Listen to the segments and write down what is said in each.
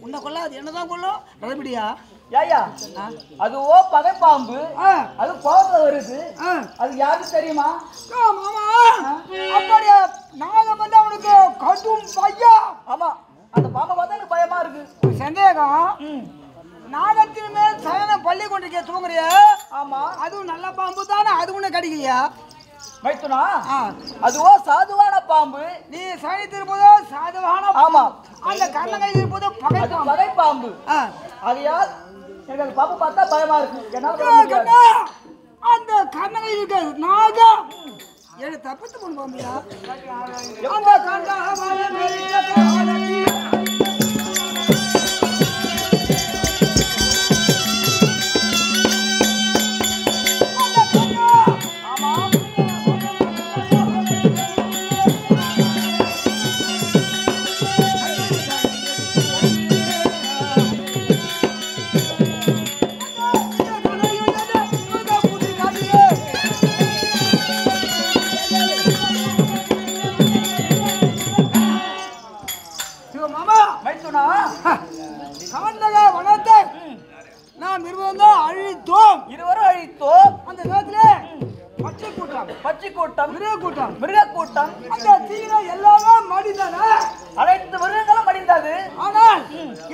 உன்னை கொல்லாது என்னதான் கொல்லும் ரதபிடியா ஏயா அதுவோ பகை பாம்பு அது கோபத்துல வருது அது யாருக்கு தெரியுமா மாமா அப்படியே நாங்க வந்து அவனுக்கு கடும் பையா ஆமா அந்த பாம்பை பார்த்தா எனக்கு பயமா இருக்கு ஒரு சந்தேகம் நாகத்தின் மேல் சயன பள்ளி கொண்டிருக்க தூங்குறியா ஆமா அதுவும் நல்ல பாம்பு தானே அது உன்னை கடிக்கலையா மைத்துனா அதுவோ சாதுவான பாம்பு நீ சயனித்திருப்பதோ சாதுவான ஆமா அந்த கர்ணகை இருப்பதோ பகை பாம்பு ஆகையால் எனக்கு அந்த பாம்பு பார்த்தா பயமா இருக்கு அந்த கர்ணகை இருக்க நாகம் என்ன தப்பித்து கொண்டு போம்பியா அந்த அனைத்து மிருகங்களும் மடிந்தது. ஆனால்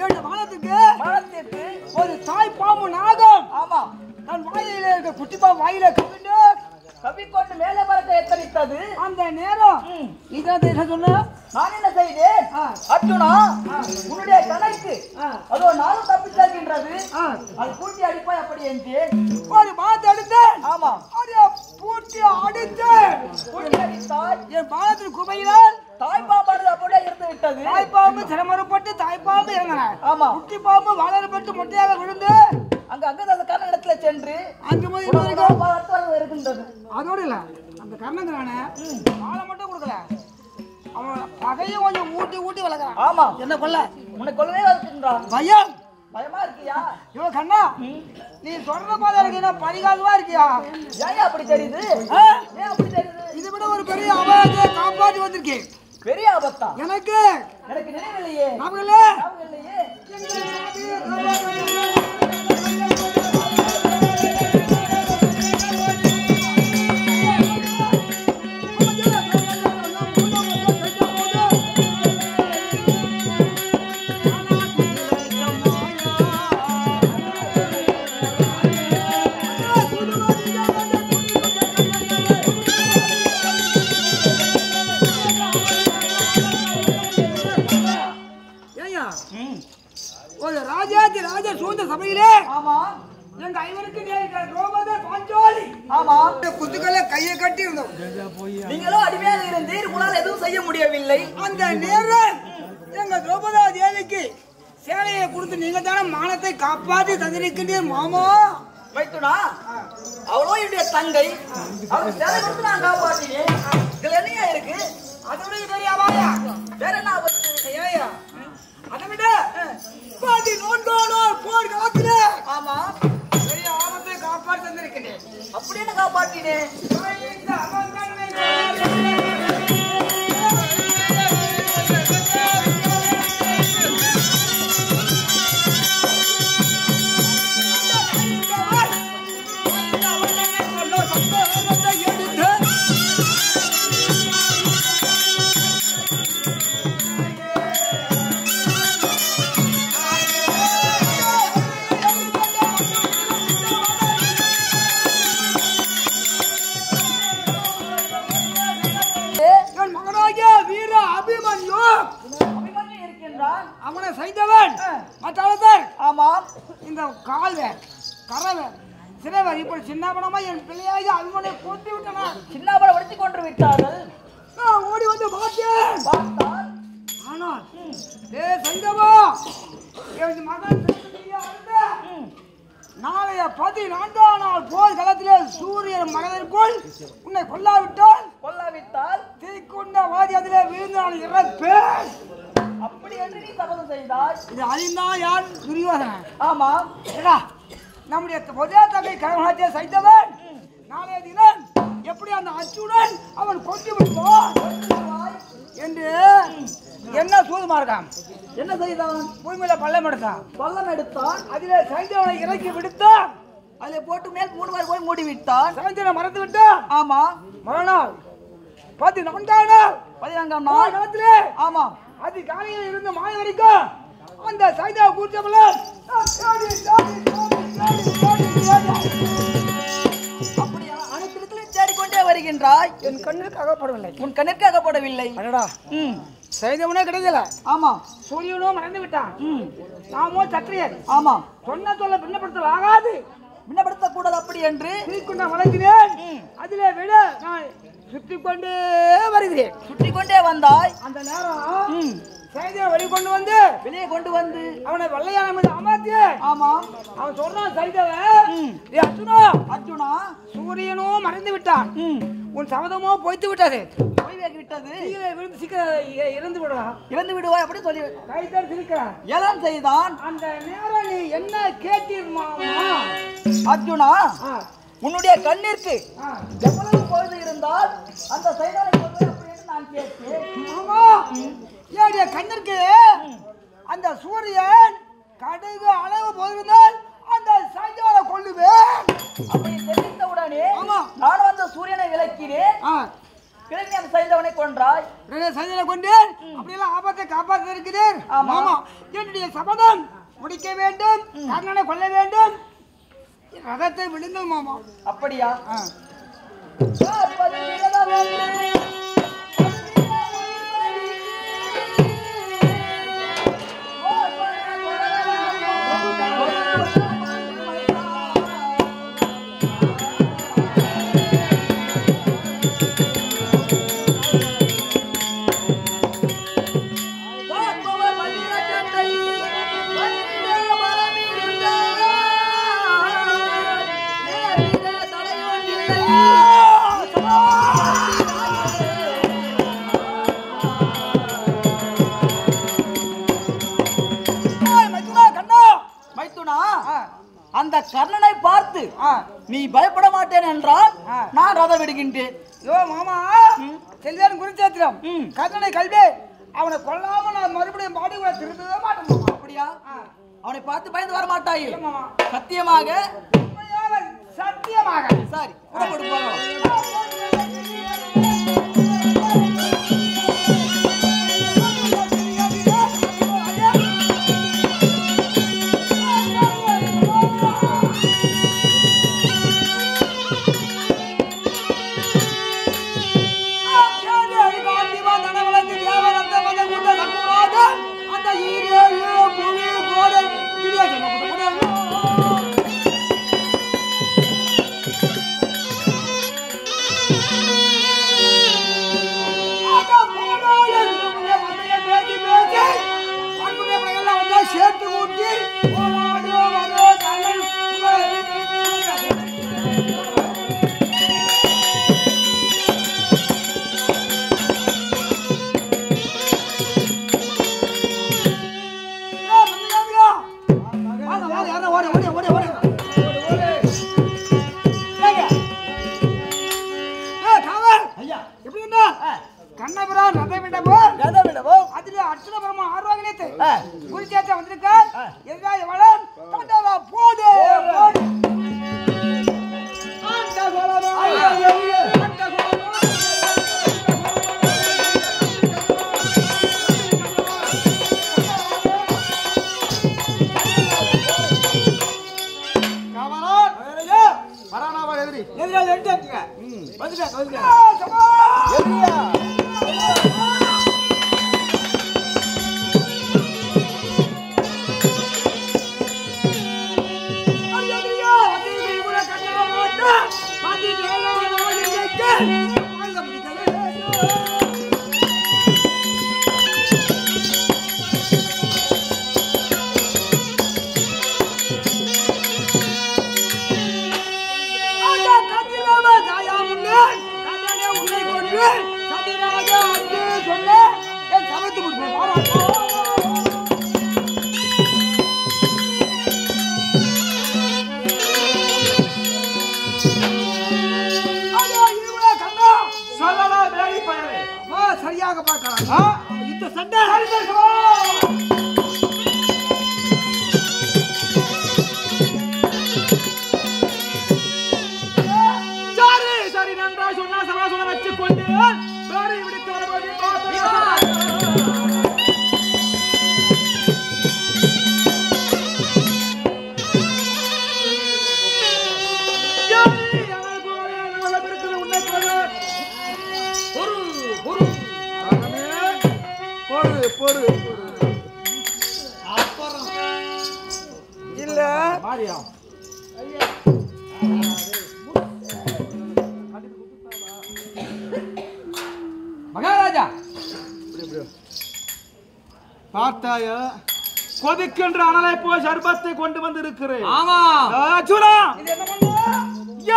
ஏழு வானத்துக்கு ஒரு தாய் பாம்பு நாகம் ஆமா தன் வாயில இருக்க குட்டி பாம்பு வாயில கவிக்கொண்டு மேலே பறக்க எத்தனித்தது. அந்த நேரம் இதான் சொன்ன நான் என்ன செய்தேன் அர்ஜுனா உன்னுடைய கணைக்கு அதோ நானும் தப்பித்தல்கின்றது அது பூட்டி அடிப்பாய் அப்படி என்றேன் ஒரு பாத்து அடித்தேன். ஆமா பூட்டி அடித்தேன். பூட்டி அடித்தாய் என் பாலத்தின் குபையினால் தாய்ப்பாம்பு அப்படியே இருந்து விட்டது. தாய்ப்பாம்பு சிரமப்பட்டு தாய்ப்பாம்பு இறங்கின. ஆமா குட்டி பாம்பு வளரப்பட்டு மொட்டையாக விழுந்து அங்க அந்த கர்ணகடத்துல சென்று அங்கு போய் இருக்கின்றது. அதோடு இல்ல அந்த கர்ணங்கிறான வாழை மட்டும் கொடுக்கல அவன் பகையும் கொஞ்சம் ஊட்டி வளர்க்குறான். ஆமா என்ன கொல்ல உன்னை கொல்லவே வளர்க்கின்றான். பயம் பயமா இருக்கியா? இவ கண்ணா நீ சொல்ற மாதிரி எனக்கு பரிகாசமா இருக்கியா? ஏன் அப்படி தெரியுது? ஏன் அப்படி தெரியுது? இதை விட ஒரு பெரிய ஆபத்தை காப்பாற்றி வந்திருக்கேன். பெரிய ஆபத்தா? எனக்கு நினைவில்லையே. நாமங்களே ஒரு ராஜா சூழ்ந்த சபையிலே எங்க ஐவருக்கு பாஞ்சாலி குத்துக்களை கையை கட்டி இருந்தோம். நீங்களும் அடிமையாக இருந்தீர், உங்களால் எதுவும் செய்ய முடியவில்லை. அந்த நேரம் எங்க திரௌபதா தேவிக்கு சேலையை கொடுத்து நீங்க தானே மானத்தை காப்பாற்றி தந்திருக்கின்றீர் மாமா. மைத்துனா அவ்வளோ என்னுடைய தங்கை அவளுக்கு சேலை கொடுத்து நான் காப்பாற்றினேன். இதுல என்னையா இருக்கு? அதோட பெரியாவாயா வேற என்ன ஆபத்து? ஐயா அதை விட பாதி நோன்கானால் போர் காத்துல ஆமா பெரிய ஆபத்தை காப்பாற்றி தந்திருக்கிறேன். அப்படி என்ன காப்பாற்றினேன்? அவனை செய்தவன் மற்றவர். ஆமாம் இந்த கால்வர் கரவர் சிறவர் இப்படி சின்னபனமா என் பிள்ளையாகி அவனை கொண்டு விட்டனா. சின்னபனம் வடித்து கொண்டு விட்டார்கள். ஓடி வந்து பார்த்தேன். ஆனால் சங்கமா என் மகன் நாளைய 14ஆம் நாள் போர் களத்திலே சூரியன் மகனிற்குள் உன்னை கொல்லாவிட்டால் தீக்குண்ட வாதி அதிலே விழுந்து நான் இறப்பேன். அப்படி என்று நீ சபதம் செய்தாய். இது அறிந்தா யார்? துரியோதனன். ஆமா நம்முடைய ஒரே தகை கரமாத்திய செய்தவன் நாளைய தினம் எப்படி அந்த அச்சுடன் அவன் கொண்டு விடுவான் என்று என்ன சூதுமா இருக்கான்? என்ன செய்தான்? பூமியில பள்ளம் எடுத்தான். பள்ளம் எடுத்தான். அதிலே சைந்தவனை இறக்கி விடுத்தான். அதிலே போட்டு மேல் 3 வாரம் போய் மூடி விட்டான். சைந்தவனை மறந்து விட்டான். ஆமா. மறுநாள் 14ஆம் நாள் 14ஆம் நாள் காலத்திலே ஆமா அது காலையில் இருந்து மாலை வரைக்கும் அந்த சைந்தாவை கூட்டமில்ல அப்படியா? அனைத்திடத்திலும் தேடிக்கொண்டே வருகின்றாய். என் கண்ணுக்கு அகப்படவில்லை. உன் கண்ணிற்கு அகப்படவில்லை. அடடா சைந்தவனே கிடைக்கல. ஆமா. சூரியனும் மறைந்து விட்டான். நாமோ சத்திரியர். ஆமா. சொன்ன சொல்ல பின்னப்படுத்தல் ஆகாது. பின்னப்படுத்த கூடாது அப்படி என்று திருக்குண்ட வளர்க்கிறேன். அதிலே விட நான் சுற்றி கொண்டே வருகிறேன். சுற்றி கொண்டே வந்தாய். அந்த நேரம் சைந்தியை வெளிக்கொண்டு வந்து வெளியே கொண்டு வந்து அவனை வெள்ளையான மீது அமர்த்தி ஆமா அவன் சொல்றான் சைந்தவன் அர்ஜுனா அர்ஜுனா சூரியனும் மறைந்து விட்டான். உன் சபதமோ பொய்த்து விட்டது. பொய்வேகி விட்டது. விழுந்து சீக்கிரம் இறந்து விடுவான். இறந்து விடுவாய் அப்படி சொல்லி கைத்தர் சிரிக்கிறான். ஏலம் செய்தான். அந்த நேரம் நீ என்ன கேட்டீர்மாமா அர்ஜுனா? உன்னுடைய கண்ணிற்கு எவ்வளவு பொழுது இருந்தால் அந்த சைதானை கொண்டு அப்படின்னு நான் கேட்டேன். மாமா என்னுடைய கண்ணிற்கு அந்த சூரியன் கடுகு அளவு போயிருந்தால் அந்த சைதானை கொள்ளுவேன். அப்படி தெரிந்தவுடனே ஆமா நான் வந்து சூரியனை விளக்கினேன். கிளம்பி அந்த சைந்தவனை கொன்றாய். சைதானை கொண்டு அப்படியெல்லாம் ஆபத்தை காப்பாற்ற இருக்கிறேன். மாமா என்னுடைய சபதம் முடிக்க வேண்டும். கர்ணனை கொல்ல வேண்டும். ரதத்தை விடுங்கள் மாமா. அப்படியா? அந்த கர்ணனை பார்த்து நீ பயப்பட மாட்டேன் என்றால் நான் ரதம் விடுகின்றேன். யோ மாமா செல்வன் குருச்சேத்திரம் கர்ணனை கல்வி அவனை கொல்லாம நான் மறுபடியும் பாடி கூட திரும்பவே மாட்டேன். அப்படியா? அவனை பார்த்து பயந்து வர மாட்டாயே? மாமா சத்தியமாக? சத்தியமாக. சரி கொடுப்பாங்க. கண்ணபுரம் ரதவிடவும் அதில் அர்ச்சன பரமா ஆர்வாகினத்து குருச்சேத்திரம் வந்திருக்கார். எதிராக வளம் கண்டவா போடு சரியாக பார்க்கலாம். இந்த சண்டை இல்ல மகாராஜா பார்த்தாயா கொதிக்கின்ற அனலை போய் சர்பத்தை கொண்டு வந்து இருக்கிறேன். ஆமா அர்ஜுனா இது என்ன பண்ணு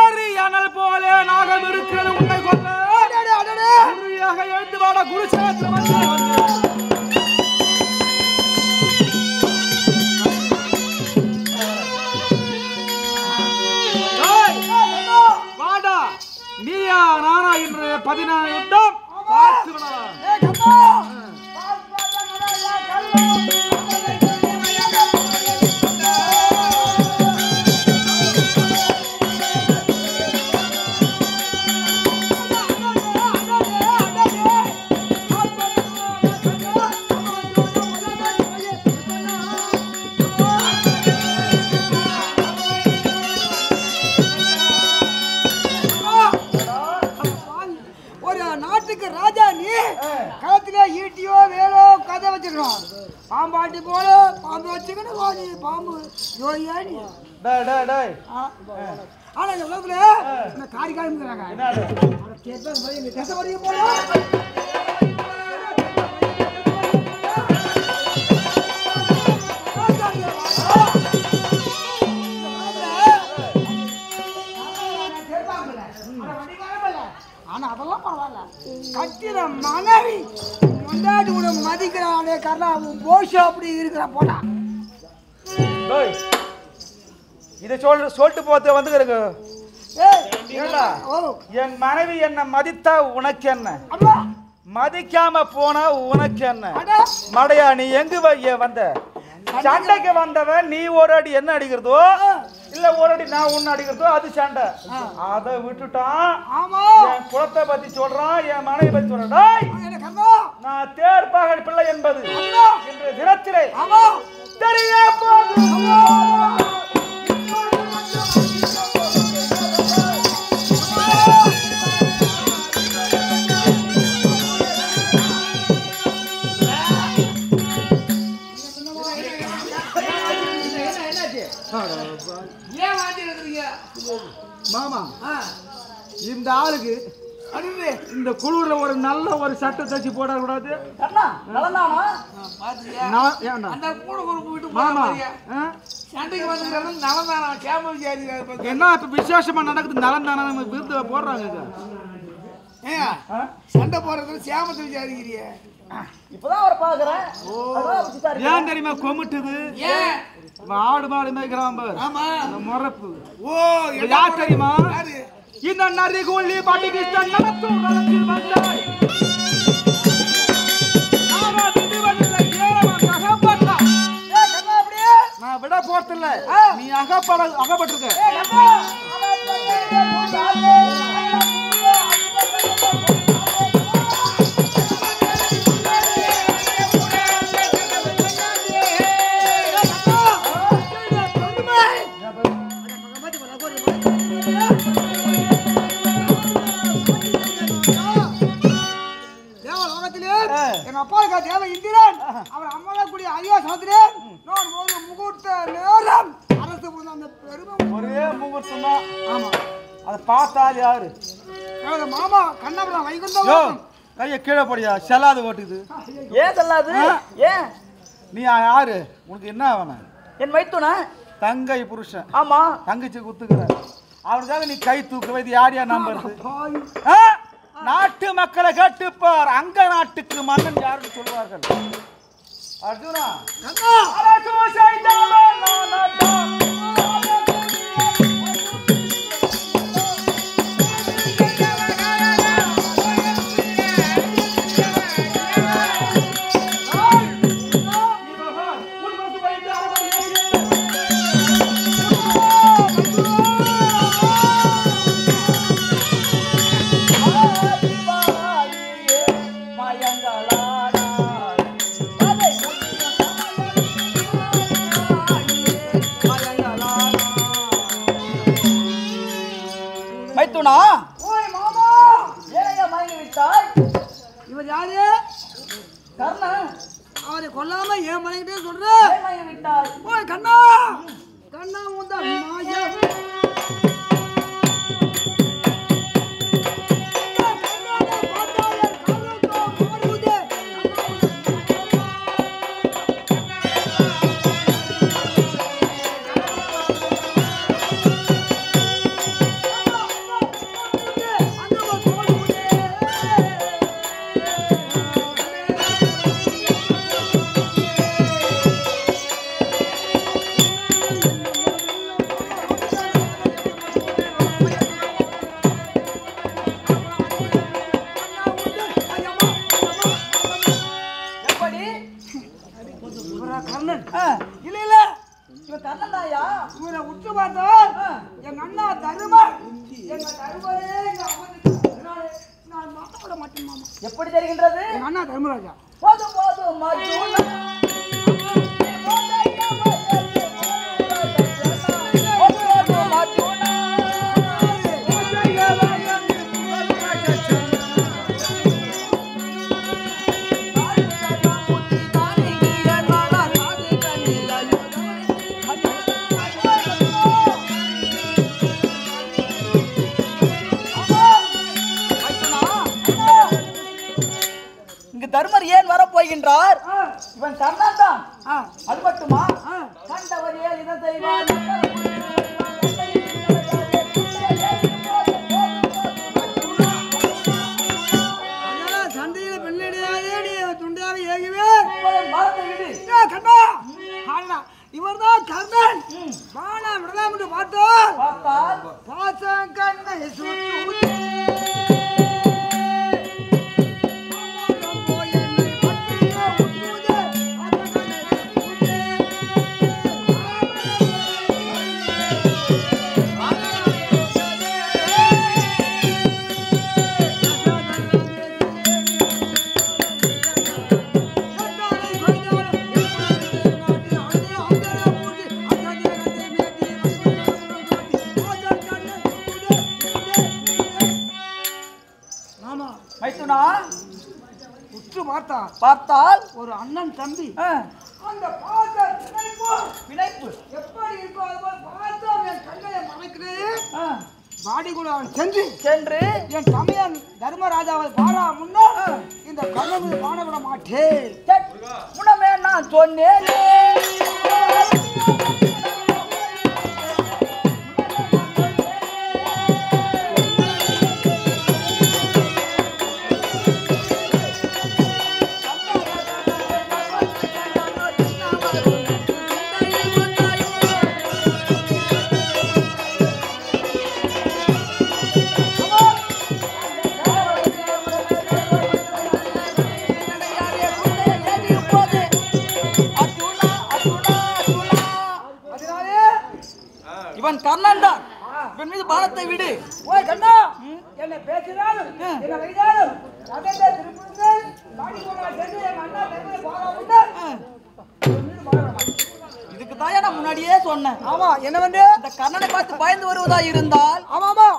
எரி அனல் போல நாகம் இருக்கிறது உன்னை கொல்ல. குருயாக எழுந்து வாட குருசேத்திரம் வாடா நீயா நானா என்று 14 யுத்தம் பார்த்துக்கலாம். பாம்பாட்டி போல பாம்பு வச்சுக்கணும் வாடி பாம்பு யோகியா நீ ஆனா இந்த உலகத்துல இந்த காரி காரி போல ஆனா அதெல்லாம் பரவாயில்ல கட்டிட மனைவி கொண்டாடி உன மதிக்கிறானே கர்ணா உன் போஷம் அப்படி இருக்கிற போட்டா இதை சொல்லிட்டு போத்து வந்து இருக்கு. என் மனைவி என்ன மதித்தா உனக்கு என்ன, மதிக்காம போனா உனக்கு என்ன? மடையா நீ எங்க வந்த? சண்டைக்கு வந்தவன் நீ ஒரு அடி என்ன அடிக்கிறதோ இல்ல ஒரு அடி நான் உன்ன அடிக்கிறதோ அது சண்டை. அதை விட்டுட்டான். என் குலத்தை பத்தி சொல்றான், என் மனைவி பத்தி சொல்றான். நான் தேர்ப்பாக பிள்ளை என்பது இன்றைய தினத்திலே தெரிய போகுது. மாமா இந்த ஆளுக்கு இந்த குழுல ஒரு நல்ல ஒரு சட்டை தச்சு போட கூடாது. என்ன இப்ப விசேஷமா நடக்குது? நலம் தானே விருது போடுறாங்க. சண்டை போடுறது சேமத்தை விசாரிக்கிறிய இப்பதான் அவரை பாக்குறேன். ஏன் தெரியுமா கொமிட்டுது? ஆடு மாடு மேய்க்கிறான் முறப்பு. ஓ யார் தெரியுமா? இந்த நரி கோழி பாட்டிக்கு நடத்தும் களத்தில் வந்தாய். நான் விட போறதில்ல, நீ அகப்பட்டிருக்க. எங்க அப்பா இருக்கா தேவ இந்திரன் அவர் அம்மால கூடிய ஐயா சாத்திரன் நான் ஒரு முகூர்த்த நேரம் அரசு அந்த பெருமை ஒரே முகூர்த்தம் தான். ஆமா அதை பார்த்தால் யாரு? மாமா கண்ணபுரம் வைகுண்டம். கைய கீழே போடியா, செல்லாது ஓட்டுது. ஏன் செல்லாது? ஏன் நீ யாரு? உனக்கு என்ன வேணும்? என் மைத்துனா தங்கை புருஷன். ஆமா தங்கச்சி குத்துக்கிற அவனுக்காக நீ கை தூக்கு வைத்து யார் யார் நம்புறது? நாட்டு மக்களை கேட்டுப்பார், அங்க நாட்டுக்கு மன்னன் யாருன்னு சொல்வார்கள். அர்ஜுனா மைத்துனா ஓய் மாமா ஏனையா மயங்கி விட்டாய்? இவர் யாரு? கர்ணன் அவரை கொல்லாம ஏன் மனைகிட்டே சொல்ற? ஏன் மயங்கி விட்டாய்? ஓய் கண்ணா கண்ணா உந்த மாயா கர்ணன் இல்ல இல்ல இவன் கர்ணன் தாயா? இவரை உற்று பார்த்தா எங்க அண்ணா தருமர் எங்க தருமரே எங்க அம்மனுக்கு நான் மாட்ட மாட்டேன் மாமா. எப்படி தெரிகின்றது? எங்க அண்ணா தர்மராஜா போதும் போதும் மஜ்னுனா. தர்மர் ஏன் வரப்போகின்றார்? இவன் கர்ணன் தான். அது மட்டுமா? கண்டவர் ஏன் இதை செய்வார்? சந்தையில பெண்ணடையாதே நீ துண்டாக ஏகுவே மறந்து விடு. கண்ணா இவர் தான் கர்ணன். வானா விடலாம் என்று பார்த்தோம். பார்த்தால் பாசம் கண்ணை சுட்டு மைத்துனா உற்று பார்த்தா பார்த்தால் ஒரு அண்ணன் தம்பி ஆ, அந்த பாச பிணைப்பு எப்படி இருக்கோ அதுபோல் பாசம் என் கண்களை மறைக்கிறது. ஆ, பாடி கூட அவன் சென்று சென்று என் தமையன் தர்மராஜாவை பாரா முன்னர் இந்த கண்ணை பாட விட மாட்டேன். சட், முன்னமே நான் சொன்னேனே. இவன் கர்ணன் தான். இவன் மீது பானத்தை விடு. ஓய் கண்ணா என்னை பேசினாலும் என்னை வைத்தாலும் அதே திருப்புங்கள் பாடி கூட சென்று என் அண்ணா தர்மரை பாரா முன்னர் இதுக்கு தான் நான் முன்னாடியே சொன்னேன். ஆமா என்ன வந்து இந்த கர்ணனை பார்த்து பயந்து வருவதா இருந்தால் ஆமாமா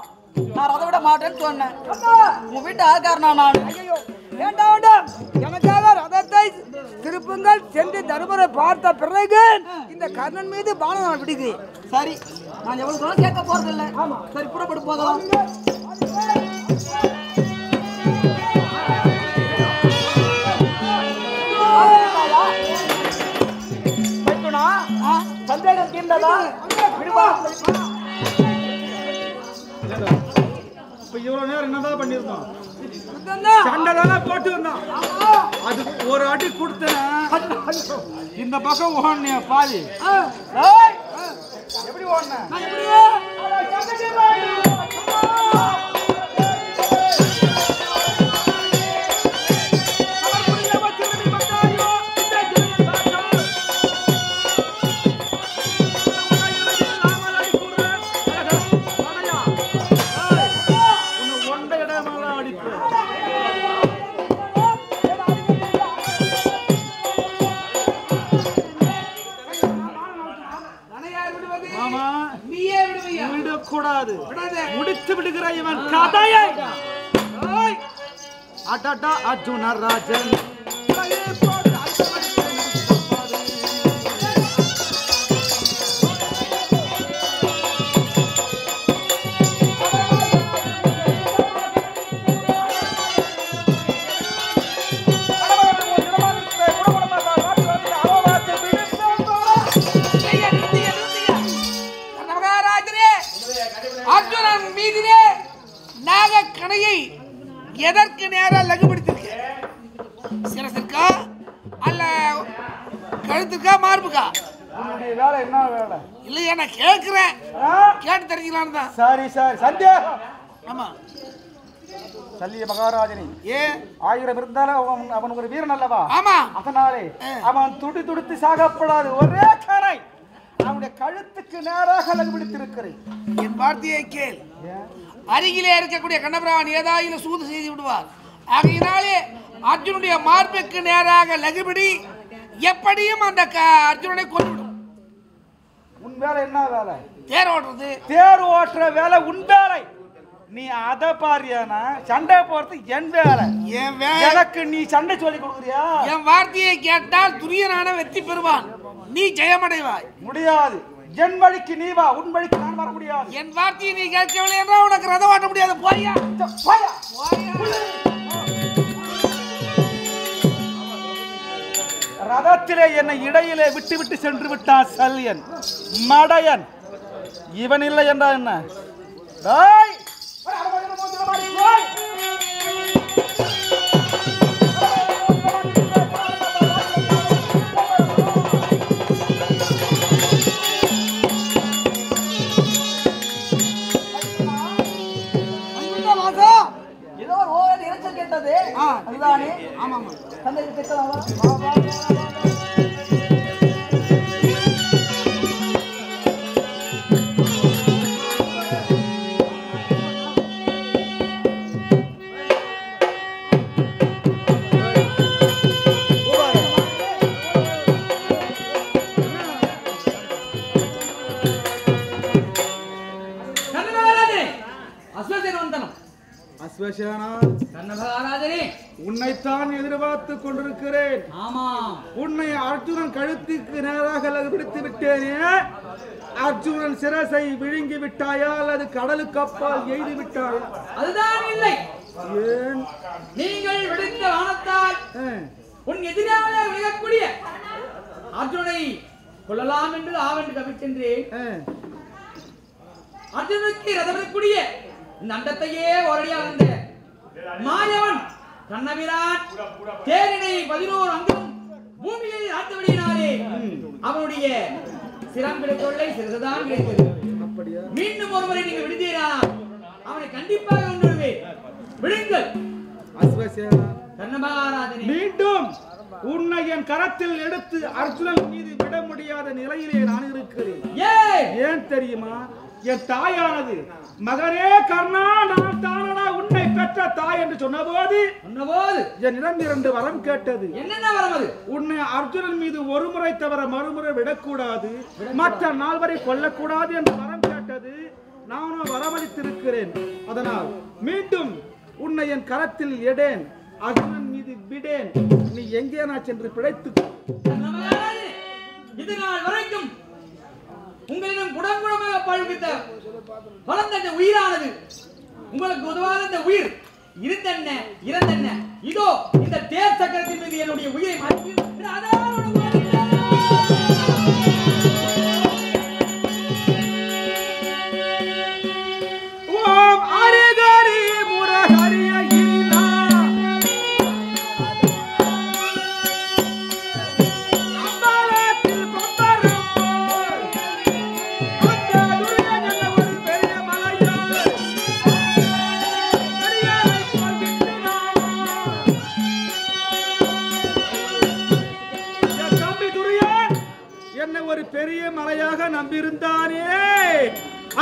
நான் அதை விட மாட்டேன்னு சொன்னேன். கண்ணா உன் வீட்டு ஆள்காரனா நான். ஐயோ வேண்டாம் வேண்டாம் எனக்காக ரதத்தை திருப்புங்கள் சென்று தர்மரை பார்த்த பிறகு இந்த கர்ணன் மீது பானம் நான் பிடிக்கிறேன். சரி, நான் எவ்வளவு தூரம் கேட்க போறதில்லை. ஆமா, சரி புறப்பட்டு போகலாம். மைத்துனா, சந்தேகம் தீர்ந்ததா? விடுவா. இப்ப இவ்வளவு நேரம் என்னதான் பண்ணிருந்தோம்? இதுதான். சண்டை தானே போட்டு இருந்தான். அது ஒரு அடி கொடுத்தேன். இந்த பக்கம் ஓடனே பாதி. ஏய், எப்படி ஓடன? நான் எப்படி விடாது முடித்து விடுகிற இவன் கதையை. அடடா அர்ஜுன ராஜன் அர்ஜுனன் மீதிலே நாகக்கணையை எதற்கு நேரம் லகுபடுத்திருக்க? சிரசிற்கா அல்ல கழுத்துக்கா மார்புக்கா? வேலை என்ன வேலை இல்லையா? நான் கேட்கிறேன், கேட்டு தெரிஞ்சுக்கலான்னு தான். சரி சரி சந்தேகம். ஆமா சல்லிய மகாராஜனி ஏன் 1000 இருந்தாலும் அவன் ஒரு வீரன் அல்லவா? ஆமா. அதனாலே அவன் துடி துடித்து சாகப்படாது. ஒரே கரை அவனுடைய கழுத்துக்கு நேராக லகுபிடித்திருக்கிறேன். என் வார்த்தையை கேள். அருகிலே இருக்கக்கூடிய கண்ணபிரான் ஏதாயிலும் சூது செய்து விடுவார். ஆகையினாலே அர்ஜுனுடைய மார்புக்கு நேராக லகுபிடி எப்படியும் அந்த அர்ஜுனனை கொண்டுவிடும். உன் வேலை என்ன வேலை? தேர் ஓட்டுறது. தேர் ஓட்டுற வேலை உன் வேலை. நீ அதை பாரியானா சண்டை போறது என் வேலை. என் வேலை எனக்கு நீ சண்டை சொல்லி கொடுக்குறியா? என் வார்த்தையை கேட்டால் துரியனான வெற்றி பெறுவான், நீ ஜெயமடைவாய். முடியாது. என் வழிக்கு நீ வா, உன் வழிக்கு நான் வர முடியாது. என் வார்த்தையை நீ கேட்கவில்லை என்றால் உனக்கு ரதம் ஓட்ட முடியாது. போயா போயா. ரதத்திலே என்னை இடையிலே விட்டு விட்டு சென்று விட்டான் சல்லியன் மடையன். இவன் இல்லை என்றா என்ன? ஏதோ ஒரு ஓவர் இறைச்சல் கேட்டது. அதுதானே? ஆமா தந்தைக்கு கேட்கலாமா? உன்னைத்தான் எதிர்பார்த்து கொண்டிருக்கிறேன். ஆமாம். உன்னை அர்ஜுனன் கழுத்துக்கு நேராக பிடித்து விட்டேனே. அர்ஜுனன் சிரசை விழுங்கி விட்டாயா அல்லது கடலுக்கு அப்பால் எய்து விட்டாயா? அதுதான் இல்லை. ஏன்? நீங்கள் விடுத்த வானத்தால் உன் எதிராக விலகக்கூடிய அர்ஜுனனை கொள்ளலாம் என்று ஆவென்று தவிர்க்கின்றேன். அர்ஜுனுக்கு ரதமிடக்கூடிய இந்த அண்டத்தையே ஒரடியாக வந்த மாயவன் கண்ணபிரான் தேரினை 11 அங்கம் பூமியில் ஆட்டுவடியினாலே அவனுடைய சிரம் கிடைக்கவில்லை, சிறதுதான் கிடைத்தது. மீண்டும் ஒருவரை நீங்கள் விடுதீரா அவனை கண்டிப்பாக கொண்டுடுவேன். விடுங்கள். கண்ணபாராதனே, மீண்டும் உன்னை என் கரத்தில் எடுத்து அர்ஜுனன் மீது விட முடியாத நிலையிலே நான் இருக்கிறேன். ஏன் தெரியுமா? என் தாயானது மகனே கர்ணா, நான் தானடா உன்னை பெற்ற தாய் என்று சொன்னபோது என்னிடம் 2 வரம் கேட்டது. என்னென்ன வரம் அது? உன்னை அர்ஜுனன் மீது ஒரு முறை தவிர மறுமுறை விடக்கூடாது, மற்ற 4 வரை கொல்லக்கூடாது என்று வரம் கேட்டது. நானும் வரமளித்திருக்கிறேன். அதனால் மீண்டும் உன்னை என் கரத்தில் எடேன், அர்ஜுனன் மீது விடேன். நீ எங்கே நான் சென்று பிழைத்து இது நாள் வரைக்கும் உங்களிடம் குடங்குடமாக பழுவித்த வளர்ந்த இந்த உயிரானது உங்களுக்கு உதவாத இந்த உயிர் இருந்தென்ன இறந்தென்ன, இதோ இந்த தேர் சக்கரத்தின் மீது என்னுடைய உயிரை மாற்றி பெரிய மலையாக நம்பியிருந்தானே.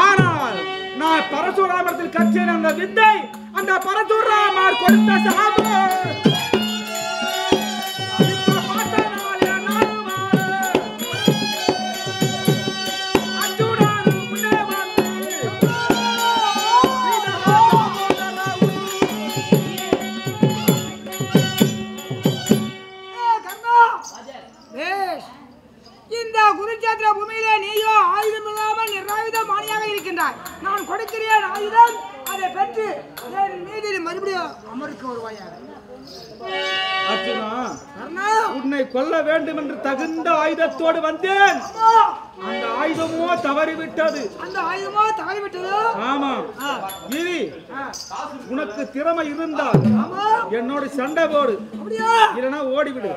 ஆனால் நான் பரசுராமத்தில் கற்றேன் அந்த வித்தை, அந்த பரசுராமர் கொடுத்த சாபம். பூமியிலே நீயோ ஆயுதம் இல்லாமல் நிராயுத மானியாக இருக்கின்றாய். நான் கொடுக்கிறேன் ஆயுதம், அதை பெற்று என் மீது மறுபடியும் அமருக்கு வருவாயாக. அர்ஜுனா, கர்ணா, உன்னை கொல்ல வேண்டும் என்று தகுந்த ஆயுதத்தோடு வந்தேன். அந்த ஆயுதமோ தவறிவிட்டது. அந்த ஆயுதமோ தவறிவிட்டது. ஆமா, இனி உனக்கு திறமை இருந்தால் என்னோட சண்டை போடு, அப்படியா? இல்லைன்னா ஓடிவிடு.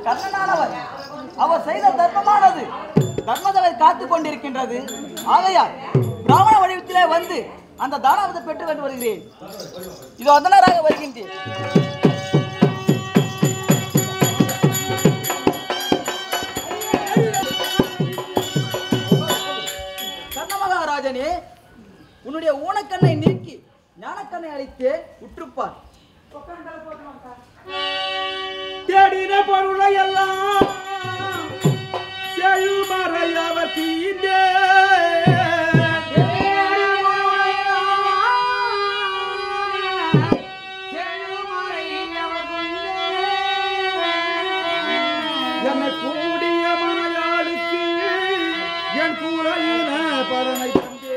கர்ணனானவர் அவர் செய்த தர்மமானது தர்மதவை காத்துக் கொண்டிருக்கின்றது. ஆகையால் பிராமண வடிவத்திலே வந்து அந்த தானாவதை பெற்று கொண்டு வருகிறேன். இது அதனராக வருகின்றேன். கர்ண மகாராஜனே, உன்னுடைய ஊனக்கண்ணை நீக்கி ஞானக்கண்ணை அளித்து உற்றுப்பார். தேடின பொருளை எல்லாம் செழுமறையவர் தீண்டே என்னை கூடிய மனையாளுக்கு என் கூரையின பரனை தந்தே.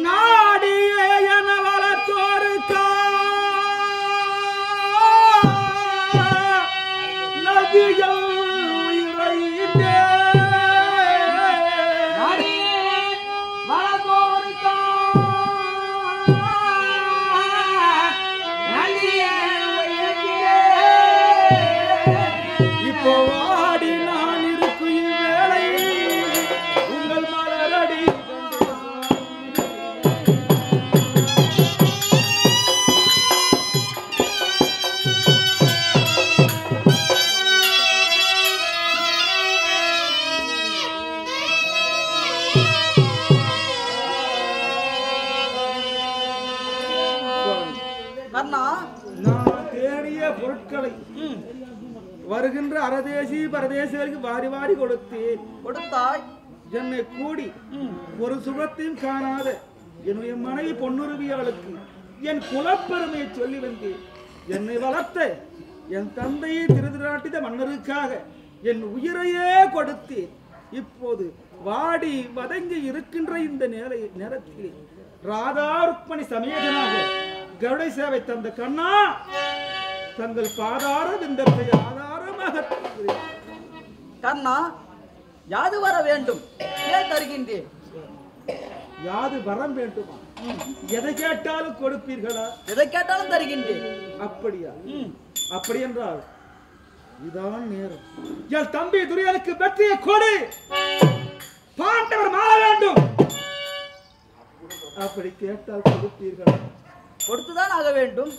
நாடியே என வளர்த்தோருக்கா நதிகள் இறைந்தே. இப்போ வாடி நான் இருக்கும் இவ்வேளை உங்கள் மலரடி கர்ணா, நான் தேடிய பொருட்களை வருகின்ற அரதேசி பரதேசிகளுக்கு வாரி வாரி கொடுத்தேன். கொடுத்தாய். என்னை கூடி ஒரு சுகத்தையும் காணாத என்னுடைய மனைவி பொன்னுருவியாளுக்கு என் குலப்பெருமையை சொல்லி வந்தேன். என்னை வளர்த்த என் தந்தையை திருதிராட்டித மன்னருக்காக என் உயிரையே கொடுத்தேன். இப்போது வாடி வதங்கி இருக்கின்ற இந்த நேரத்தில் ராதா ருக்மணி சமேதனாக கருடை சேவை தந்த கண்ணா, தங்கள் பாதார விந்தத்தை ஆதாரமாக தருகிறேன். கர்ணா, யாது வர வேண்டும் கேள் தருகின்றேன். யாது வரம் வேண்டுமா? எதை கேட்டாலும் கொடுப்பீர்களா? எதை கேட்டாலும் தருகின்றேன். அப்படியா? அப்படி என்றால் இதான் நேரம். என் தம்பி துரியனுக்கு வெற்றியை கொடு, பாண்டவர் மாற வேண்டும். அப்படி கேட்டால் கொடுப்பீர்களா? கொடுத்துதான் ஆக வேண்டும்.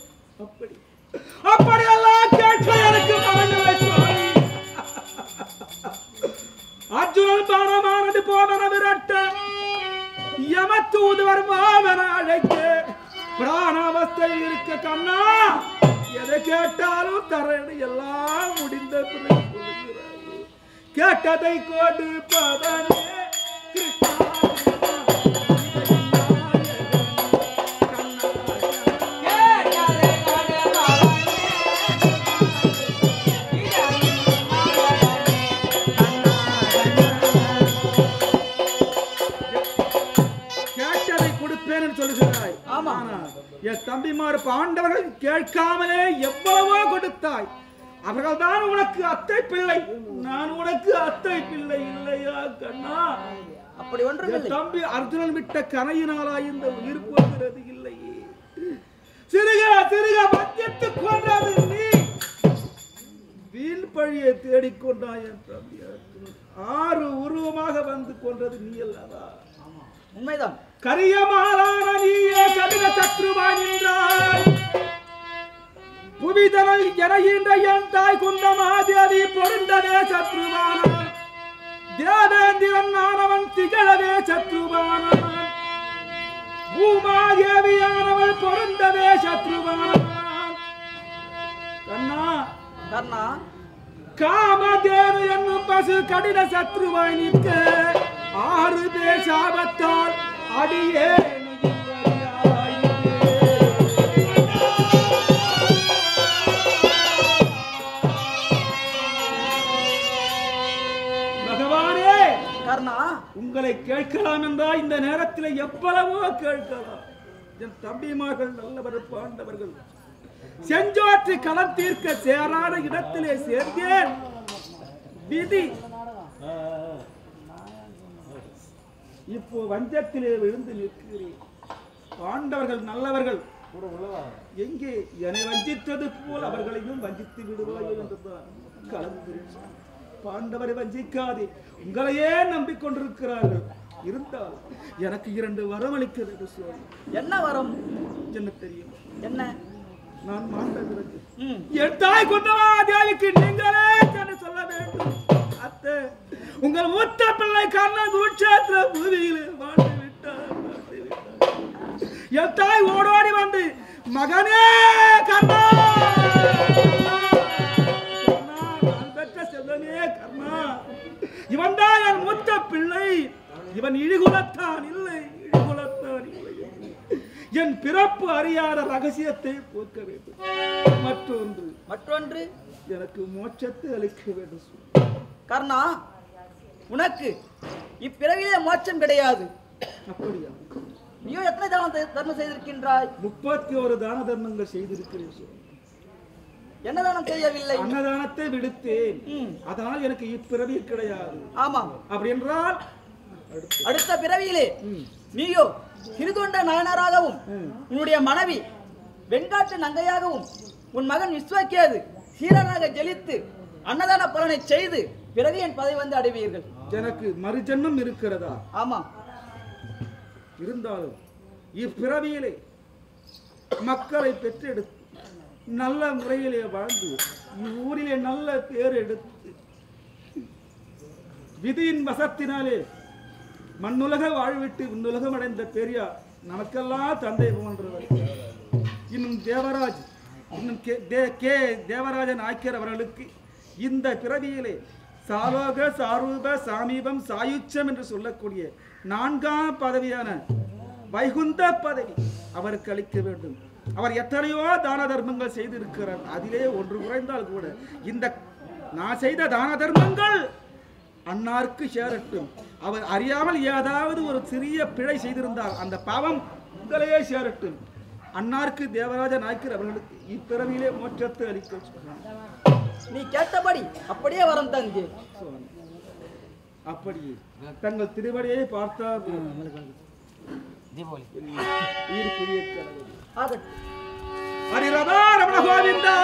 அப்படியெல்லாம் கேட்க எனக்கு மனநிலை சுவாமி. அர்ஜுனன் பானமானது போவன விரட்ட யமத்தூதுவர் மாவன அழைக்க பிராணாவஸ்தையில் இருக்க கண்ணா, எதை கேட்டாலும் தரேன் எல்லாம் முடிந்த பிறகு சொல்லுகிறாயே. கேட்டதை கொடுப்பதனே கிருஷ்ணா. இந்த தம்பிமார் பாண்டவர்கள் கேட்காமலே எவ்வளவோ கொடுத்தாய். அவர்கள் தான் உனக்கு அத்தை பிள்ளை, நான் உனக்கு அத்தை பிள்ளை இல்லையா கண்ணா? அப்படி ஒன்றும் தம்பி அர்ஜுனன் விட்ட கனையினாலா இந்த உயிர் போகிறது இல்லையே. சிறுக சிறுக மத்தியத்து கொன்றது நீ, வீண் பழியை தேடிக்கொண்டாய் என் தம்பி அர்ஜுனன். 6 உருவமாக வந்து கொன்றது நீ அல்லவா? உண்மைதான். கரியமாலான நீயே கடின சத்ருவாய் நின்றாய். புவிதனில் எனைகின்ற என் தாய் குந்தமாதேவி பொருந்தவே சத்ருவானான். தேவேந்திரன் ஆனவன் திகழவே சத்ருவானான். பூமாதேவியானவள் பொருந்தவே சத்ருவானான். கண்ணா கர்ணா, காமதேனு என்னும் பசு கடின சத்ருவாய் நிற்க 6 பேர் சாபத்தால் அடியே பகவானே. கர்ணா, உங்களை கேட்கலாம் என்றால் இந்த நேரத்தில் எவ்வளவோ கேட்கலாம். என் தம்பிமார்கள் நல்லவர் பாண்டவர்கள். செஞ்சோற்று களம் தீர்க்க சேராத இடத்திலே சேர்ந்தேன். விதி இப்போ வஞ்சத்திலே விழுந்து நிற்கிறேன். பாண்டவர்கள் நல்லவர்கள். எங்கே என்னை வஞ்சித்தது போல் அவர்களையும் வஞ்சித்து விடுவாயோ என்றுதான் கலந்து. பாண்டவரை வஞ்சிக்காதே, உங்களையே நம்பிக்கொண்டிருக்கிறார்கள். இருந்தால் எனக்கு 2 வரம் அளிக்கிறது. சொல்லி என்ன வரம்? என்ன தெரியும்? என்ன? நான் மாண்டவருக்கு என் தாய் குந்தமாதேவிக்கு நீங்களே என்று சொல்ல வேண்டும். அத்தை, உங்கள் மூத்த பிள்ளை கர்ணன் குருட்சேத்திர பூமியில் வாழ்ந்து விட்டார். என் தாய் ஓடோடி வந்து மகனே கர்ணா, நான் பெற்ற செல்வனே கர்ணா, இவன் தான் என் மூத்த பிள்ளை. இவன் இழிகுலத்தான் இல்லை, இழிகுலத்தான் இல்லை. என் பிறப்பு அறியாத ரகசியத்தை போக்க வேண்டும். மற்றொன்று எனக்கு மோட்சத்தை அளிக்க வேண்டும். கர்ணா, உனக்கு இப்பிறவிலே மோட்சம் கிடையாது. அப்படியா? நீயோ எத்தனை தர்மம் செய்திருக்கின்றாய்? 31 தான தர்மங்கள் செய்திருக்கிறேன். என்ன தானம் செய்யவில்லை? அன்னதானத்தை விடுத்தேன். அதனால் எனக்கு இப்பிறவி கிடையாது. ஆமாம். அப்படி என்றால் அடுத்த பிறவியிலே நீயோ சிறுதொண்ட நாயனராகவும் உன்னுடைய மனைவி வெண்காட்டு நங்கையாகவும் உன் மகன் விஸ்வகேது சீரனாக ஜெலித்து அன்னதான பலனை செய்து பிறகு என் பதவி வந்து அடைவீர்கள். எனக்கு மறுஜன்மம் இருக்கிறதா? ஆமாம். இருந்தாலும் இப்பிறவியிலே மக்களை பெற்றெடுத்து நல்ல முறையிலே வாழ்ந்து ஊரிலே நல்ல பேர் எடுத்து விதியின் வசத்தினாலே மண்ணுலக வாழ்விட்டு விண்ணுலகம் அடைந்த பெரியார் நமக்கெல்லாம் தந்தை போன்றவர். இன்னும் தேவராஜ், இன்னும் தேவராஜன் ஆக்கியர் அவர்களுக்கு இந்த பிறவியிலே சாலோக சாரூப சாமீபம் சாயுச்சம் என்று சொல்லக்கூடிய 4ஆம் பதவியான வைகுந்த பதவி அவருக்கு அளிக்க வேண்டும். அவர் எத்தனையோ தான தர்மங்கள் செய்திருக்கிறார். அதிலே ஒன்று குறைந்தால் கூட இந்த நான் செய்த தான தர்மங்கள் அன்னாருக்கு சேரட்டும். அவர் அறியாமல் ஏதாவது ஒரு சிறிய பிழை செய்திருந்தால் அந்த பாவம் உங்களையே சேரட்டும். அன்னாருக்கு தேவராஜ நாயக்கர் அவர்களுக்கு இப்பிறவியிலே மோட்சத்தை அளிக்க சொன்னார். நீ கேட்டபடி அப்படியே வரம் தந்தி. அப்படியே தங்கள் திருவடியை பார்த்தால் ஹரிரதா ரமண கோவிந்தா